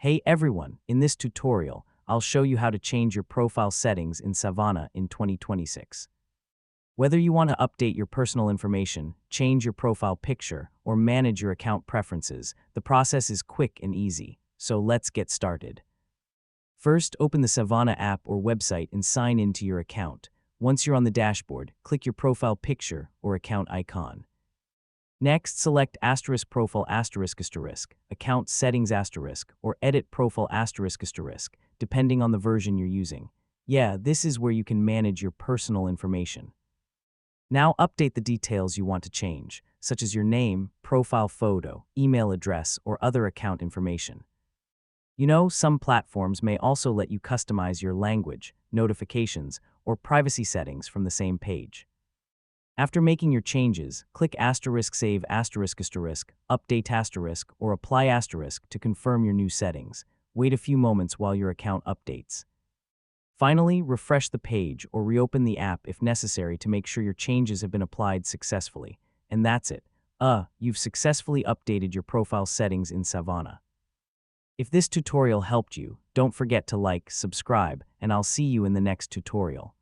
Hey everyone, in this tutorial, I'll show you how to change your profile settings in Savana in 2026. Whether you want to update your personal information, change your profile picture, or manage your account preferences, the process is quick and easy. So let's get started. First, open the Savana app or website and sign in to your account. Once you're on the dashboard, click your profile picture or account icon. Next, select *profile***, account settings *, or edit profile ***, depending on the version you're using. Yeah, this is where you can manage your personal information. Now update the details you want to change, such as your name, profile photo, email address, or other account information. You know, some platforms may also let you customize your language, notifications, or privacy settings from the same page. After making your changes, click *save***, update***, or apply** to confirm your new settings. Wait a few moments while your account updates. Finally, refresh the page or reopen the app if necessary to make sure your changes have been applied successfully. And that's it. You've successfully updated your profile settings in Savana. If this tutorial helped you, don't forget to like, subscribe, and I'll see you in the next tutorial.